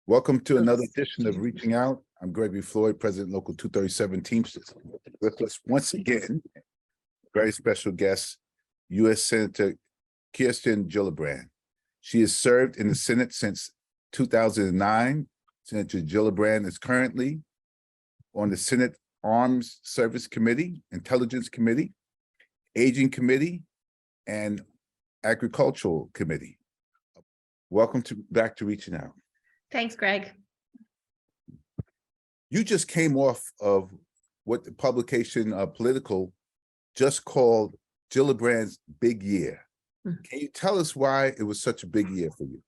Welcome to another edition of Reaching Out. I'm Gregory Floyd, President Local 237 Teamsters. With us once again, very special guest, U.S. Senator Kirsten Gillibrand. She has served in the Senate since 2009. Senator Gillibrand is currently on the Senate Armed Service Committee, Intelligence Committee, Aging Committee, and Agricultural Committee. Welcome back to Reaching Out. Thanks, Greg. You just came off of what the publication Political just called Gillibrand's big year. Can you tell us why it was such a big year for you?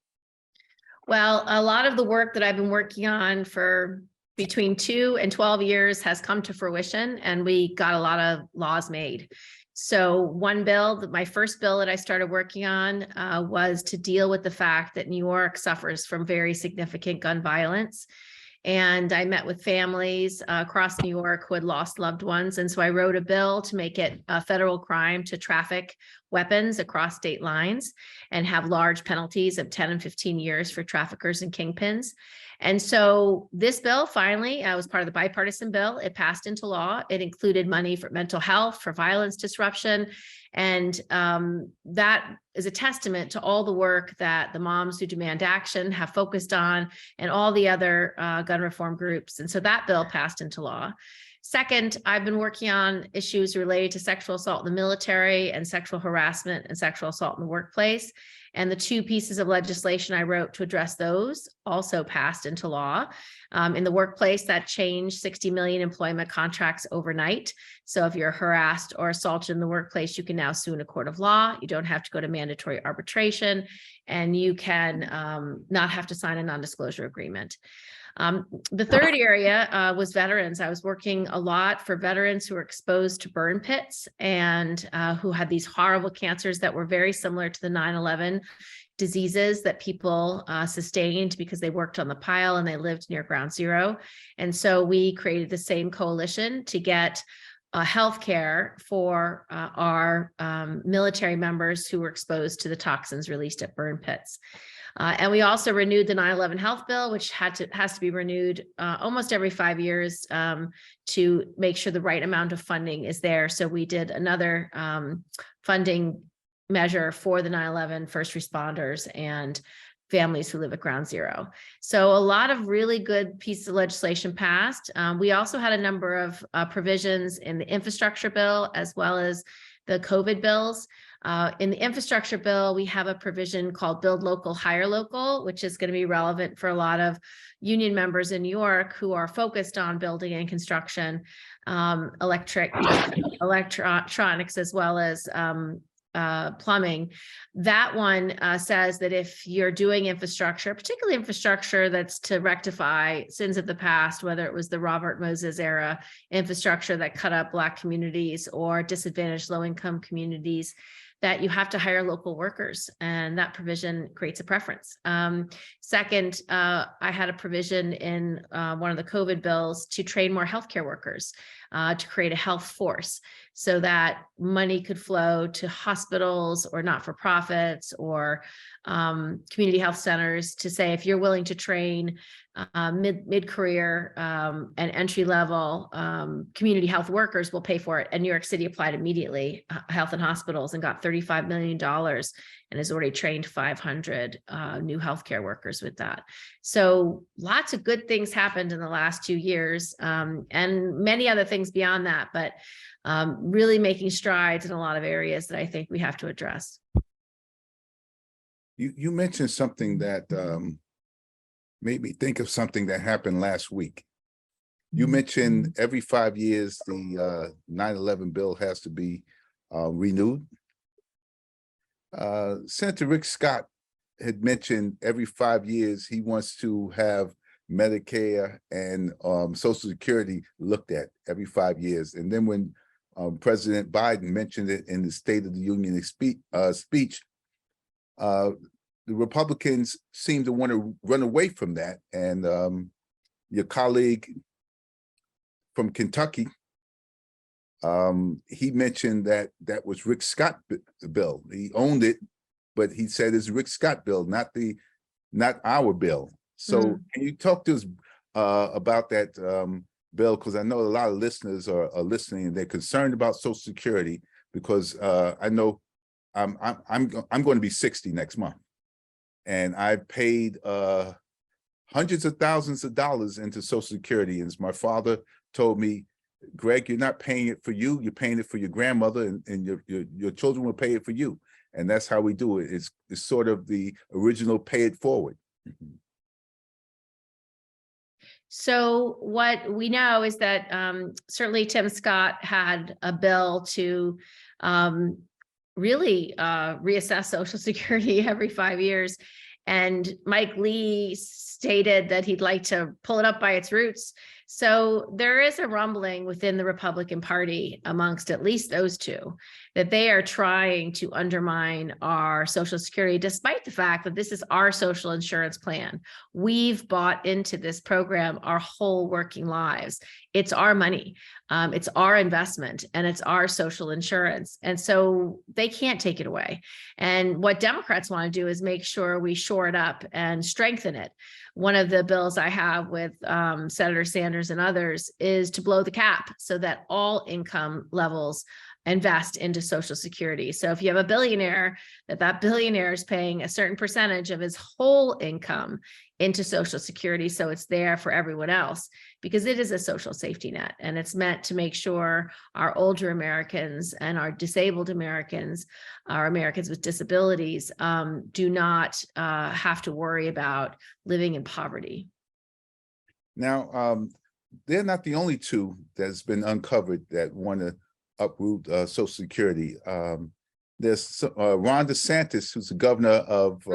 Well, a lot of the work that I've been working on for between 2 and 12 years has come to fruition, and we got a lot of laws made. So one bill, my first bill that I started working on was to deal with the fact that New York suffers from very significant gun violence. And I met with families across New York who had lost loved ones. And so I wrote a bill to make it a federal crime to traffic weapons across state lines and have large penalties of 10 and 15 years for traffickers and kingpins. And so this bill finally was part of the bipartisan bill. It passed into law. It included money for mental health, for violence disruption. And that is a testament to all the work that the Moms Who Demand Action have focused on and all the other gun reform groups. And so that bill passed into law. Second, I've been working on issues related to sexual assault in the military and sexual harassment and sexual assault in the workplace. And the 2 pieces of legislation I wrote to address those also passed into law. In the workplace, that changed 60 million employment contracts overnight. So if you're harassed or assaulted in the workplace, you can now sue in a court of law. You don't have to go to mandatory arbitration, and you can not have to sign a non-disclosure agreement. The third area was veterans. I was working a lot for veterans who were exposed to burn pits and who had these horrible cancers that were very similar to the 9/11 diseases that people sustained because they worked on the pile and they lived near ground zero. And so we created the same coalition to get healthcare for our military members who were exposed to the toxins released at burn pits. And we also renewed the 9/11 health bill, which has to be renewed almost every 5 years to make sure the right amount of funding is there. So we did another funding measure for the 9/11 first responders and families who live at ground zero. So a lot of really good pieces of legislation passed. We also had a number of provisions in the infrastructure bill as well as the COVID bills. In the infrastructure bill, we have a provision called Build Local, Hire Local, which is going to be relevant for a lot of union members in New York who are focused on building and construction, electronics, as well as plumbing. That one says that if you're doing infrastructure, particularly infrastructure that's to rectify sins of the past, whether it was the Robert Moses era infrastructure that cut up Black communities or disadvantaged low-income communities, that you have to hire local workers, and that provision creates a preference. Second, I had a provision in one of the COVID bills to train more healthcare workers, to create a health force so that money could flow to hospitals or not-for-profits or community health centers to say, if you're willing to train mid-career and entry-level community health workers, will pay for it. And New York City applied immediately, Health and Hospitals, and got $35 million and has already trained 500 new healthcare workers with that. So lots of good things happened in the last 2 years, and many other things beyond that, but really making strides in a lot of areas that I think we have to address. You mentioned something that made me think of something that happened last week. You mentioned every 5 years the 9/11 bill has to be renewed. Senator Rick Scott had mentioned every 5 years he wants to have Medicare and Social Security looked at every 5 years. And then when President Biden mentioned it in the State of the Union speech, the Republicans seem to want to run away from that. And your colleague from Kentucky, he mentioned that that was Rick Scott bill. He owned it, but he said it's Rick Scott bill, not our bill. So can you talk to us about that bill? Because I know a lot of listeners are listening and they're concerned about Social Security, because I know I'm going to be 60 next month, and I paid hundreds of thousands of dollars into Social Security. And as my father told me, Greg, you're not paying it for you, you're paying it for your grandmother, and your children will pay it for you. And that's how we do it. It's sort of the original pay it forward. So what we know is that certainly Tim Scott had a bill to really reassess Social Security every 5 years. And Mike Lee stated that he'd like to pull it up by its roots. So there is a rumbling within the Republican Party amongst at least those two that they are trying to undermine our Social Security, despite the fact that this is our social insurance plan. We've bought into this program our whole working lives. It's our money, it's our investment, and it's our social insurance. And so they can't take it away. And what Democrats want to do is make sure we shore it up and strengthen it. One of the bills I have with Senator Sanders and others is to blow the cap so that all income levels invest into Social Security. So if you have a billionaire, that billionaire is paying a certain percentage of his whole income into Social Security, so it's there for everyone else, because it is a social safety net, and it's meant to make sure our older Americans and our disabled Americans, our Americans with disabilities, do not have to worry about living in poverty. Now, they're not the only two that's been uncovered that want to uproot Social Security. There's Ron DeSantis, who's the governor of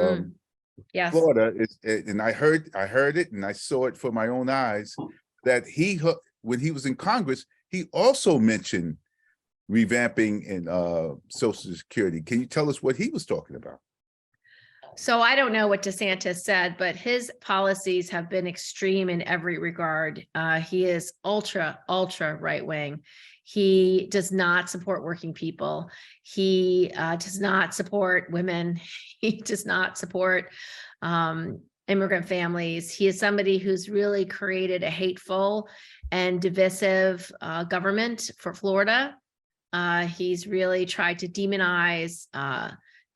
Yes. Florida, and I heard it and I saw it for my own eyes, that when he was in Congress, he also mentioned revamping in Social Security. Can you tell us what he was talking about? So I don't know what DeSantis said, but his policies have been extreme in every regard. He is ultra right wing. He does not support working people. He does not support women. He does not support immigrant families. He is somebody who's really created a hateful and divisive government for Florida. He's really tried to demonize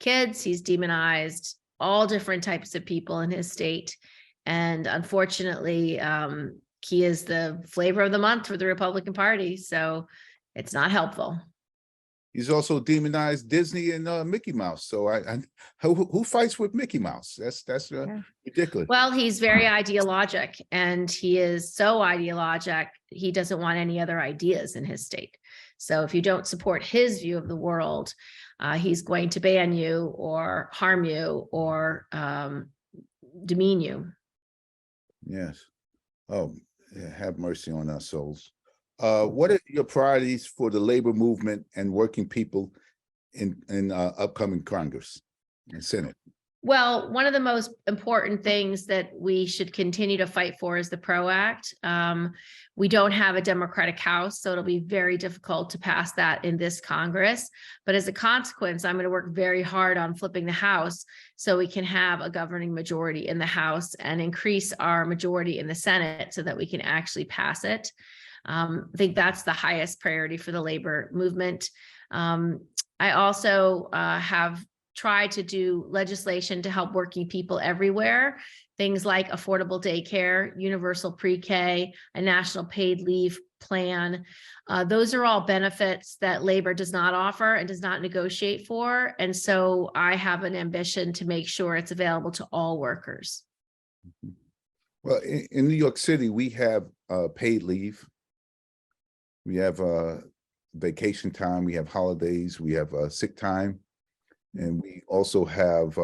kids. He's demonized all different types of people in his state. And unfortunately, he is the flavor of the month for the Republican Party. So it's not helpful. He's also demonized Disney and Mickey Mouse. So who fights with Mickey Mouse? That's ridiculous. Well, he's very ideologic, and he is so ideologic, he doesn't want any other ideas in his state. So if you don't support his view of the world, he's going to ban you or harm you or demean you. Yes. Oh, yeah, have mercy on our souls. What are your priorities for the labor movement and working people in upcoming Congress and Senate? Well, one of the most important things that we should continue to fight for is the PRO Act. We don't have a Democratic House, so it'll be very difficult to pass that in this Congress. But as a consequence, I'm going to work very hard on flipping the House so we can have a governing majority in the House and increase our majority in the Senate so that we can actually pass it. I think that's the highest priority for the labor movement. I also have tried to do legislation to help working people everywhere. Things like affordable daycare, universal pre-K, a national paid leave plan. Those are all benefits that labor does not offer and does not negotiate for. And so I have an ambition to make sure it's available to all workers. Well, in New York City, we have paid leave. We have vacation time, we have holidays, we have sick time, and we also have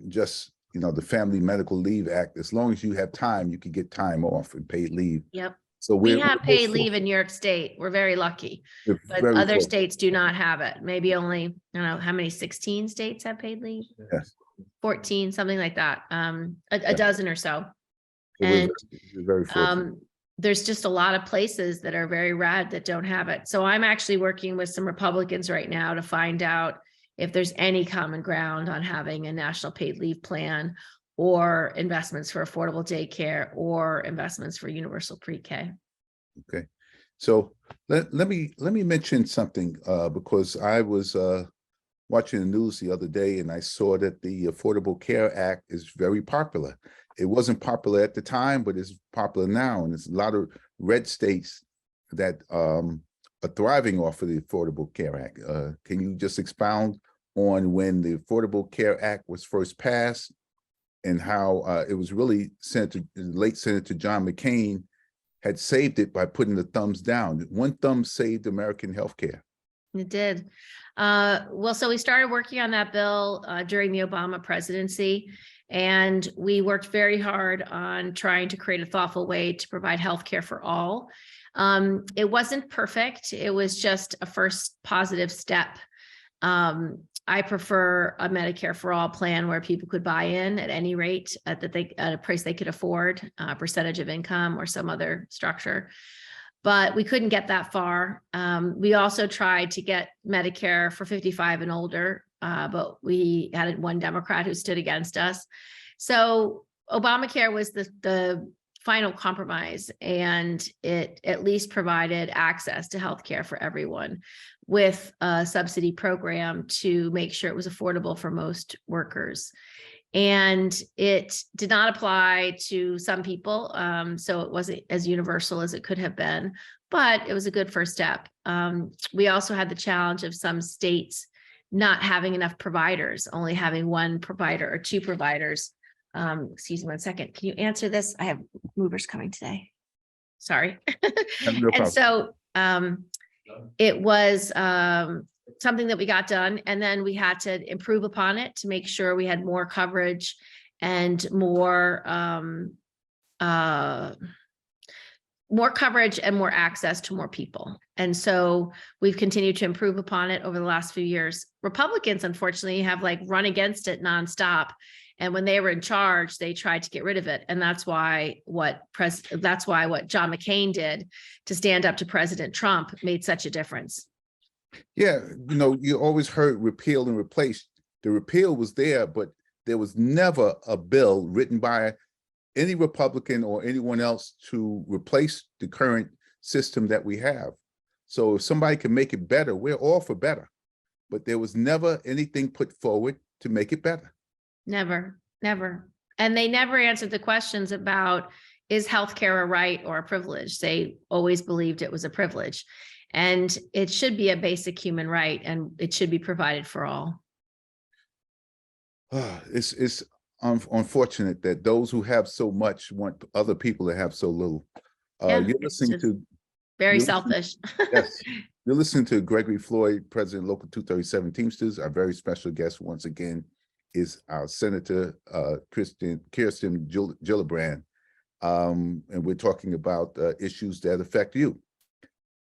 just, the Family Medical Leave Act. As long as you have time, you can get time off and paid leave. Yep. So we have paid leave in New York State. We're very lucky, but other states do not have it. Maybe only, I don't know how many, 16 states have paid leave? Yes. 14, something like that. A dozen or so. So and we're very fortunate. There's just a lot of places that are very rad that don't have it. So I'm actually working with some Republicans right now to find out if there's any common ground on having a national paid leave plan or investments for affordable daycare or investments for universal pre-K. Okay, so let me mention something because I was watching the news the other day and I saw that the Affordable Care Act is very popular. It wasn't popular at the time, but it's popular now, and there's a lot of red states that are thriving off of the Affordable Care Act. Can you just expound on when the Affordable Care Act was first passed and how it was really late Senator John McCain had saved it by putting the thumbs down. One thumb saved American healthcare. It did. Well, so we started working on that bill during the Obama presidency, and we worked very hard on trying to create a thoughtful way to provide healthcare for all. It wasn't perfect. It was just a first positive step. I prefer a Medicare for all plan where people could buy in at any rate at a price they could afford, percentage of income or some other structure. But we couldn't get that far. We also tried to get Medicare for 55 and older, but we had one Democrat who stood against us. So Obamacare was the final compromise, and it at least provided access to healthcare for everyone with a subsidy program to make sure it was affordable for most workers. And it did not apply to some people, so it wasn't as universal as it could have been, but it was a good first step. We also had the challenge of some states not having enough providers, only having one provider or two providers. Excuse me 1 second. Can you answer this? I have movers coming today. Sorry. No And so it was something that we got done, and then we had to improve upon it to make sure we had more coverage and more coverage and more access to more people. And so we've continued to improve upon it over the last few years. Republicans, unfortunately, have run against it nonstop. And when they were in charge, they tried to get rid of it. And that's why what John McCain did to stand up to President Trump made such a difference. Yeah, you always heard repeal and replace. The repeal was there, but there was never a bill written by any Republican or anyone else to replace the current system that we have. So if somebody can make it better, we're all for better. But there was never anything put forward to make it better. Never. And they never answered the questions about, is healthcare a right or a privilege? They always believed it was a privilege. And it should be a basic human right, and it should be provided for all. It's unfortunate that those who have so much want other people to have so little. You're listening to very selfish. Yes, you're listening to Gregory Floyd, President, Local 237 Teamsters. Our very special guest once again is our Senator Kirsten Gillibrand, and we're talking about issues that affect you.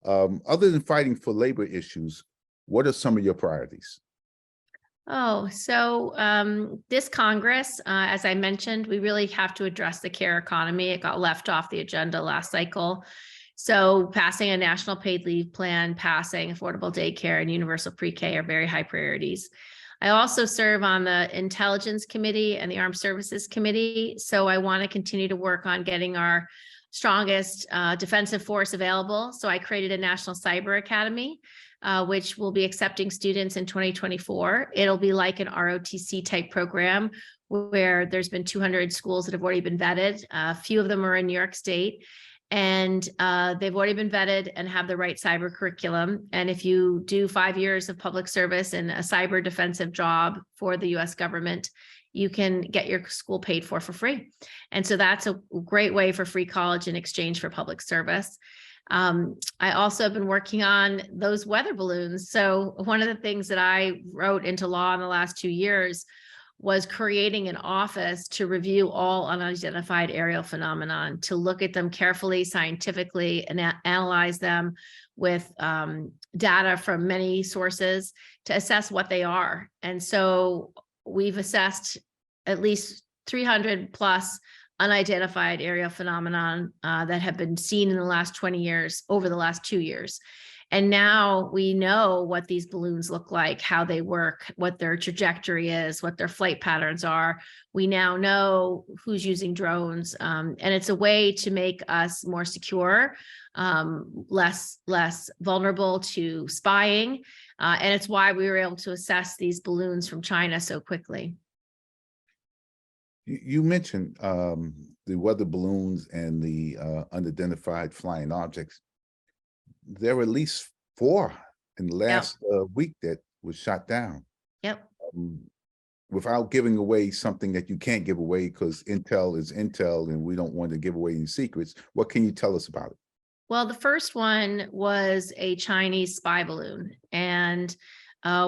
Other than fighting for labor issues, what are some of your priorities? Oh, so this Congress, as I mentioned, we really have to address the care economy. It got left off the agenda last cycle. So passing a national paid leave plan, passing affordable daycare and universal pre-K are very high priorities. I also serve on the Intelligence Committee and the Armed Services Committee. So I want to continue to work on getting our strongest defensive force available. So I created a National Cyber Academy, which will be accepting students in 2024. It'll be like an ROTC type program where there's been 200 schools that have already been vetted. A few of them are in New York State, and they've already been vetted and have the right cyber curriculum. And if you do 5 years of public service in a cyber defensive job for the US government, you can get your school paid for free. And so that's a great way for free college in exchange for public service. I also have been working on those weather balloons. So one of the things that I wrote into law in the last 2 years was creating an office to review all unidentified aerial phenomenon, to look at them carefully, scientifically, and analyze them with data from many sources to assess what they are. And so we've assessed at least 300 plus unidentified aerial phenomenon that have been seen in the last 20 years, over the last 2 years. And now we know what these balloons look like, how they work, what their trajectory is, what their flight patterns are. We now know who's using drones. And it's a way to make us more secure, less vulnerable to spying. And it's why we were able to assess these balloons from China so quickly. You mentioned the weather balloons and the unidentified flying objects. There were at least 4 in the last week that was shot down. Yep. Without giving away something that you can't give away, because intel is intel and we don't want to give away any secrets. What can you tell us about it? Well, the first one was a Chinese spy balloon, and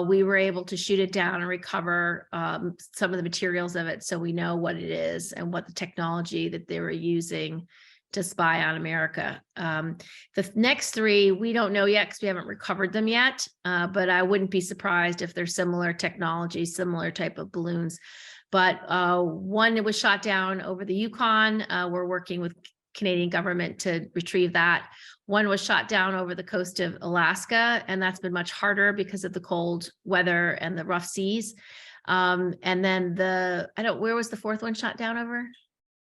we were able to shoot it down and recover some of the materials of it, so we know what it is and what the technology that they were using to spy on America. The next 3, we don't know yet because we haven't recovered them yet, but I wouldn't be surprised if they're similar technology, similar type of balloons. But one that was shot down over the Yukon, we're working with Canadian government to retrieve that. One was shot down over the coast of Alaska, and that's been much harder because of the cold weather and the rough seas. And then where was the 4th one shot down over?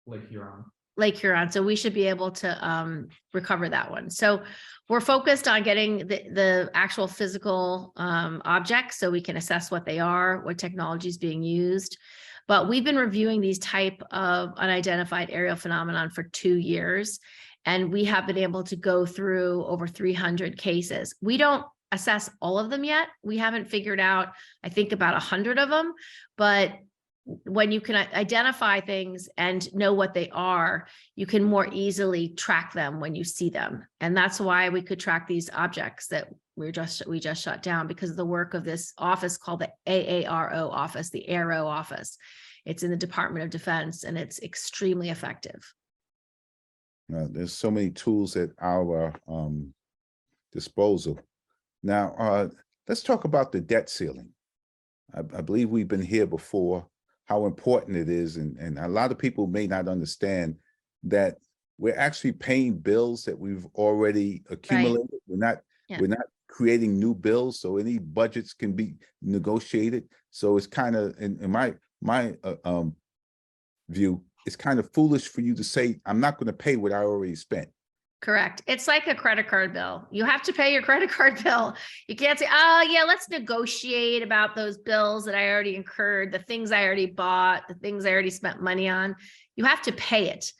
Lake Huron. So we should be able to recover that one. So we're focused on getting the actual physical objects so we can assess what they are, what technology is being used. But we've been reviewing these type of unidentified aerial phenomenon for 2 years, and we have been able to go through over 300 cases. We don't assess all of them yet. We haven't figured out, I think, about 100 of them, but when you can identify things and know what they are, you can more easily track them when you see them. And that's why we could track these objects that we just shut down, because of the work of this office called the AARO office, the AARO office. It's in the Department of Defense, and it's extremely effective. There's so many tools at our disposal. Now, let's talk about the debt ceiling. I believe we've been here before, how important it is, and a lot of people may not understand that we're actually paying bills that we've already accumulated. Right. We're not creating new bills, so any budgets can be negotiated. So it's kind of, in my view, it's kind of foolish for you to say, I'm not going to pay what I already spent. Correct. It's like a credit card bill. You have to pay your credit card bill. You can't say, oh yeah, let's negotiate about those bills that I already incurred, the things I already bought, the things I already spent money on. You have to pay it.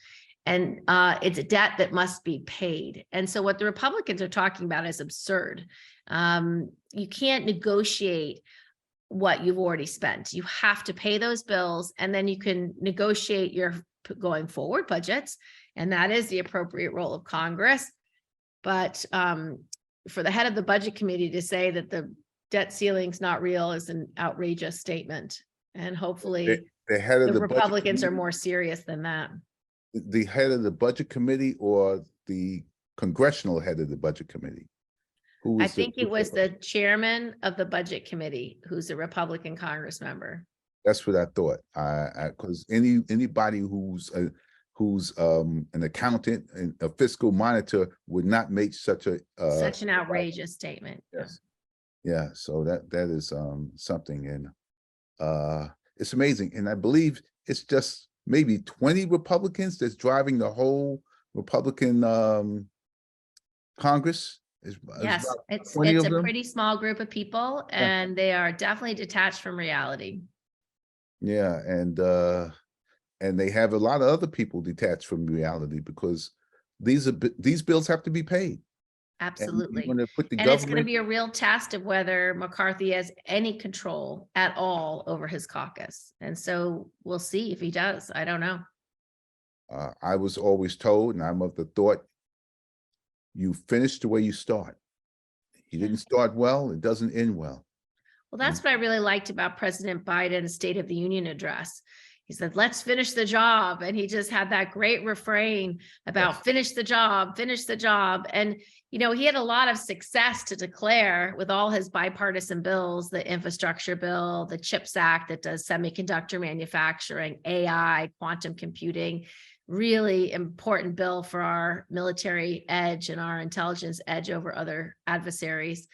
And it's a debt that must be paid. And so what the Republicans are talking about is absurd. You can't negotiate what you've already spent. You have to pay those bills, and then you can negotiate your going forward budgets. And that is the appropriate role of Congress. But for the head of the budget committee to say that the debt ceiling's not real is an outrageous statement. And hopefully the head of the Republicans are more serious than that. The head of the budget committee or the congressional head of the budget committee? I think it was the chairman of the budget committee, who's a Republican Congress member. That's what I thought. Because anybody who's an accountant and a fiscal monitor would not make such an outrageous statement. Yes. Yeah. So that is something, and it's amazing. And I believe it's just maybe 20 Republicans that's driving the whole Republican Congress. Yes, it's a pretty small group of people, and they are definitely detached from reality. Yeah, and they have a lot of other people detached from reality, because these bills have to be paid. Absolutely. And it's going to be a real test of whether McCarthy has any control at all over his caucus. And so we'll see if he does. I don't know. I was always told, and I'm of the thought, you finish the way you start. You didn't start well, it doesn't end well. Well, that's what I really liked about President Biden's State of the Union address. He said, let's finish the job. And he just had that great refrain about finish the job, finish the job. And, you know, he had a lot of success to declare with all his bipartisan bills, the infrastructure bill, the CHIPS Act that does semiconductor manufacturing, AI, quantum computing. really important bill for our military edge and our intelligence edge over other adversaries.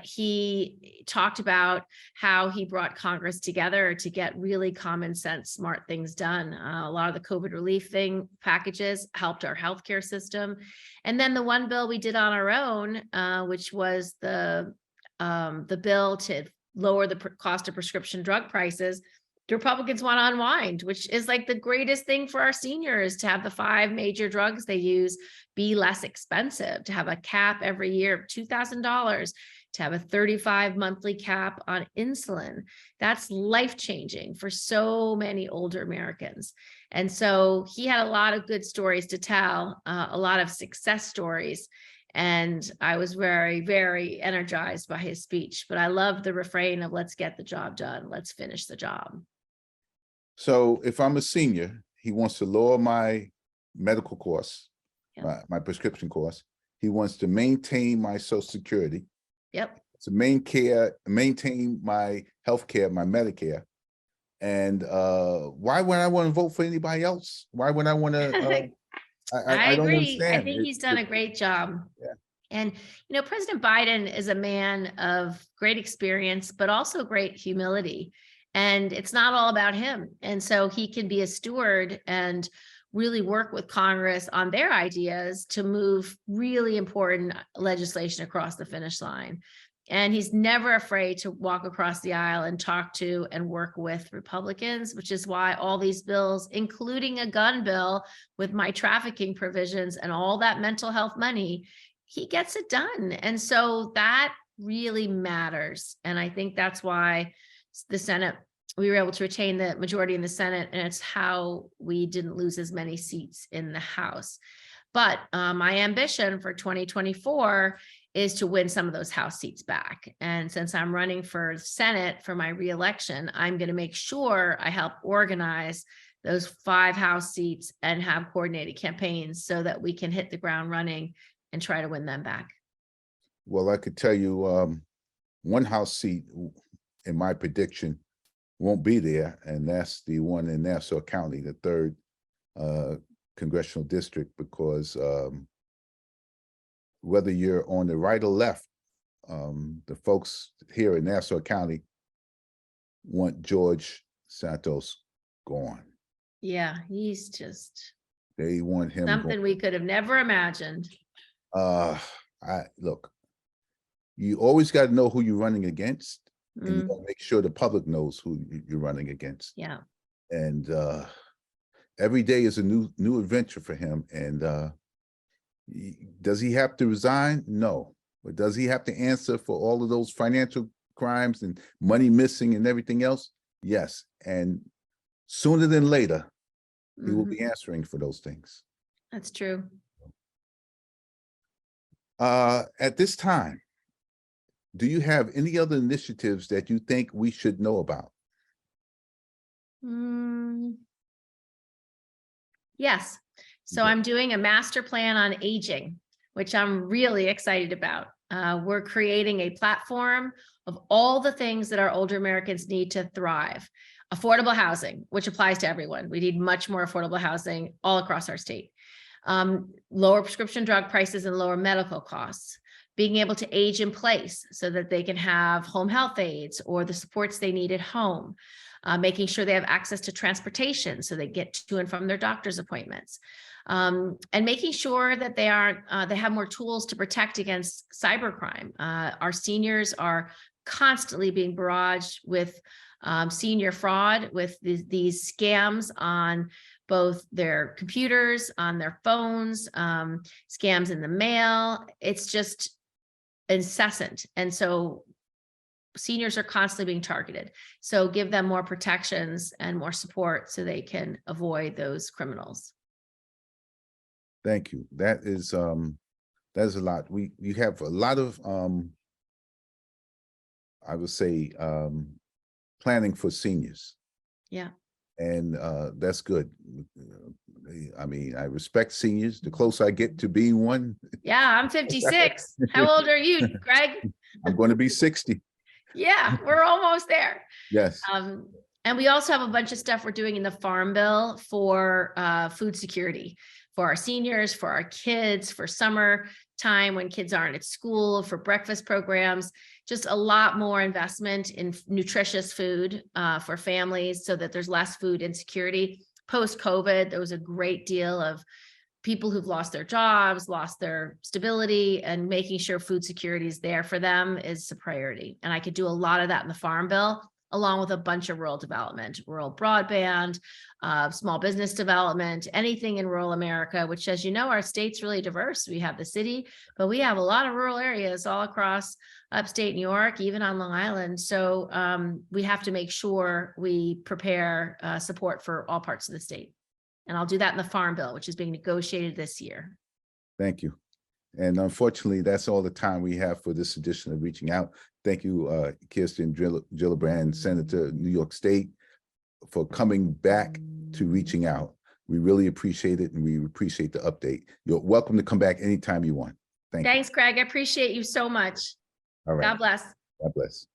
He talked about how he brought Congress together to get really common sense, smart things done. A lot of the COVID relief packages helped our healthcare system. And then the one bill we did on our own, which was the bill to lower the cost of prescription drug prices. The Republicans want to unwind, which is like the greatest thing for our seniors, to have the 5 major drugs they use be less expensive, to have a cap every year of $2,000, to have a 35 monthly cap on insulin. That's life-changing for so many older Americans. And so he had a lot of good stories to tell, a lot of success stories. And I was very, very energized by his speech, but I loved the refrain of "let's get the job done. Let's finish the job." So if I'm a senior, he wants to lower my medical costs, Yeah. my prescription costs. He wants to maintain my Social Security, Yep. to maintain my health care, my Medicare. And why would I want to vote for anybody else? Why would I want to? I I don't agree. I understand. think he's done a great job. Yeah. And, President Biden is a man of great experience, but also great humility. And it's not all about him. And so he can be a steward and really work with Congress on their ideas to move really important legislation across the finish line. And he's never afraid to walk across the aisle and talk to and work with Republicans, which is why all these bills, including a gun bill with my trafficking provisions and all that mental health money, he gets it done. And so that really matters. And I think that's why the Senate, we were able to retain the majority in the Senate, and it's how we didn't lose as many seats in the House. But my ambition for 2024 is to win some of those House seats back. And since I'm running for Senate for my reelection, I'm going to make sure I help organize those 5 House seats and have coordinated campaigns so that we can hit the ground running and try to win them back. Well, I could tell you one House seat in my prediction won't be there, and that's the one in Nassau County, the 3rd congressional district, because whether you're on the right or left, the folks here in Nassau County want George Santos gone. Yeah, he's just They want him something gone. we could have never imagined. Look, you always got to know who you're running against, and you Mm, got to make sure the public knows who you're running against. yeah. And every day is a new adventure for him. And does he have to resign? No. But does he have to answer for all of those financial crimes and money missing and everything else? Yes. And sooner than later, he will Mhm. be answering for those things. That's true. At this time, do you have any other initiatives that you think we should know about? Yes. So Okay. I'm doing a master plan on aging, which I'm really excited about. We're creating a platform of all the things that our older Americans need to thrive. Affordable housing, which applies to everyone. We need much more affordable housing all across our state. Lower prescription drug prices and lower medical costs. Being able to age in place so that they can have home health aides or the supports they need at home. Making sure they have access to transportation so they get to and from their doctor's appointments. And making sure that they have more tools to protect against cybercrime. Our seniors are constantly being barraged with senior fraud, with these scams on both their computers, on their phones, scams in the mail. It's just incessant. And so seniors are constantly being targeted. So give them more protections and more support so they can avoid those criminals. Thank you. That is a lot. You have a lot of I would say planning for seniors. Yeah. And that's good. I mean, I respect seniors. The closer I get to being one, Yeah, I'm 56. How old are you, Greg? I'm going to be 60. Yeah, we're almost there. Yes. And we also have a bunch of stuff we're doing in the Farm Bill for food security, for our seniors, for our kids, for summer time when kids aren't at school, for breakfast programs, just a lot more investment in nutritious food for families so that there's less food insecurity. Post-COVID, there was a great deal of people who've lost their jobs, lost their stability, and making sure food security is there for them is a priority. And I could do a lot of that in the Farm Bill, along with a bunch of rural development, rural broadband, small business development, anything in rural America, which, as you know, our state's really diverse. We have the city, but we have a lot of rural areas all across upstate New York, even on Long Island. So we have to make sure we prepare support for all parts of the state. And I'll do that in the Farm Bill, which is being negotiated this year. Thank you. And unfortunately, that's all the time we have for this edition of Reaching Out. Thank you, Kirsten Gillibrand, Senator, New York State, for coming back to Reaching Out. We really appreciate it, and we appreciate the update. You're welcome to come back anytime you want. Thanks, Craig. I appreciate you so much. All right. God bless. God bless.